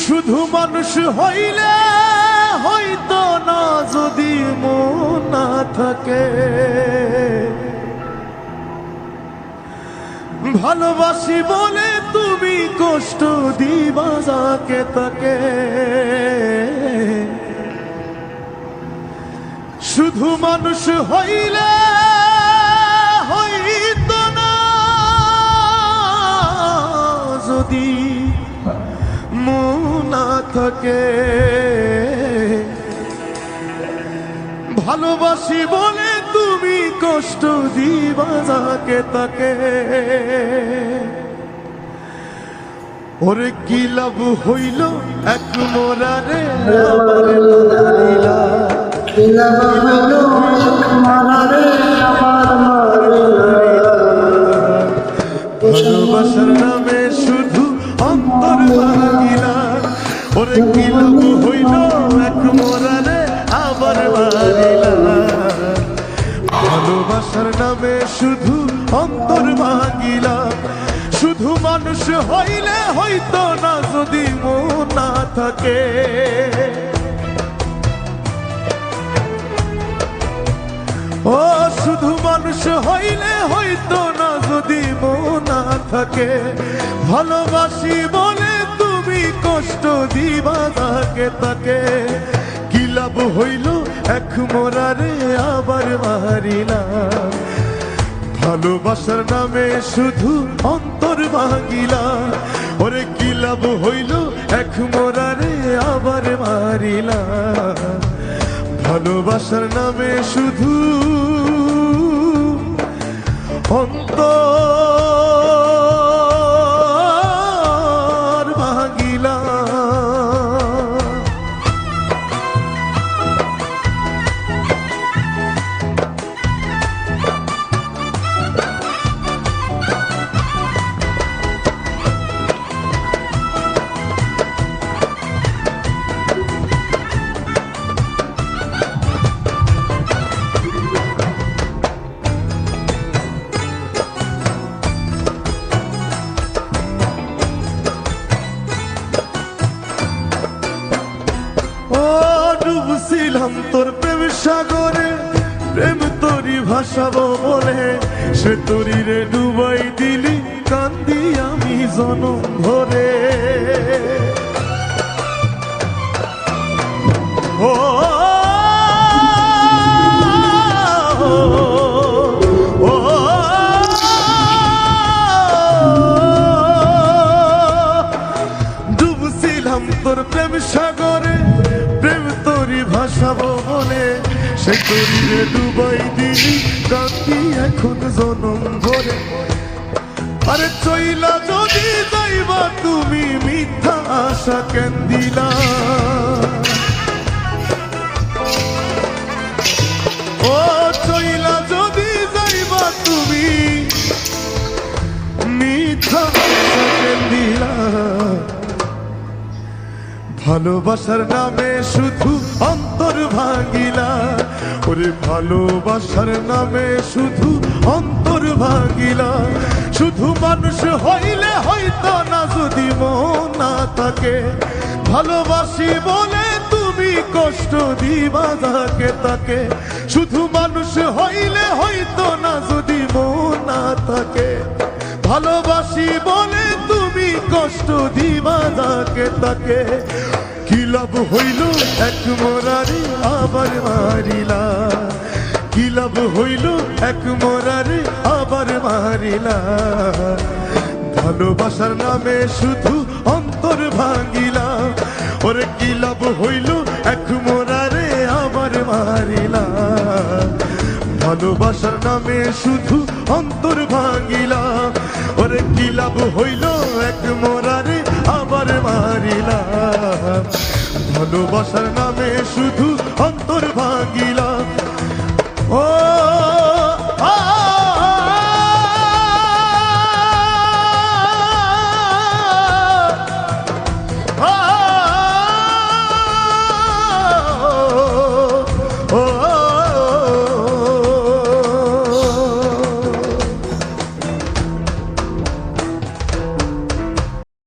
শুধু মানুষ হইলে হইতো না যদি মন না থাকে। ভালোবাসি বলে তুমি কষ্ট দিবা যাকে তাকে। শুধু মানুষ হইলে হইতো না যদি মন না থাকে। ভালোবাসি বলে তুমি কষ্ট দিবা যাকে তাকে। ওরে কি লাভ হইল এক মোরারে আবার মারিলা। কি লাভ হইল এক মোরারে আবার মারিলা। ভালোবাসার নামে শুধু অন্তর ভাঙিলা। ওরে কি লাভ হইল এক মোরারে আবার মারিলা। ভালোবাসার নামে শুধু অন্তর ভাঙিলা। শুধু মানুষ হইলে হইতো না যদি মন না থাকে। ও শুধু মানুষ হইলে হইতো না যদি মন না থাকে। ভালোবাসি বলে তুমি কষ্ট দিবা তাকে তাকে। কি লাভ হইল এক মোরারে আবার মারিলা। ভালোবাসার নামে শুধু অন্তর ভাঙিলা। ওরে কি লাভ হইল এক মোরারে আবার মারিলা। ভালোবাসার নামে শুধু অন্তর ভাঙিলা। ডুবছিলাম তোর প্রেম সাগরে, প্রেম তোরি ভাসাবো বলে সে তোরি রে ডুবাই দিলি কান্দি আমি জনম ভরে। ও ডুবছিলাম তোর প্রেম সাগরে, প্রেম তোরি ভাসাবো বলে সে তোরি রে ডুবাই দিলি কান্দি এখন জনম ভরে। আরে চইলা যদি যাইবা তুমি মিথ্যা আশা কেন দিলা। ও চইলা যদি যাইবা তুমি মিথ্যা আশা কেন দিলা। ভালোবাসার নামে শুধু অন্তর ভাঙিলা। ওরে ভালোবাসার নামে শুধু অন্তর ভাঙিলা। শুধু মানুষ হইলে হইতো না যদি মন না থাকে। ভালোবাসি বলে তুমি কষ্ট দিবা যাকে তাকে। শুধু মানুষ হইলে হইতো না যদি মন না থাকে। ভালোবাসি বলে তুমি কষ্ট দিবা যাকে তাকে। কি লাভ হইল এক মোরারে আবার মারিলা। কি লাভ হইল এক মোরারে আবার মারিলা। ভালোবাসার নামে শুধু অন্তর ভাঙিলা। ওরে কি লাভ হইল এক মোরারে আবার মারিলা। ভালোবাসার নামে শুধু অন্তর ভাঙিলা। ওরে কি লাভ হইল এক মোরারে আবার মারিলা। ভালোবাসার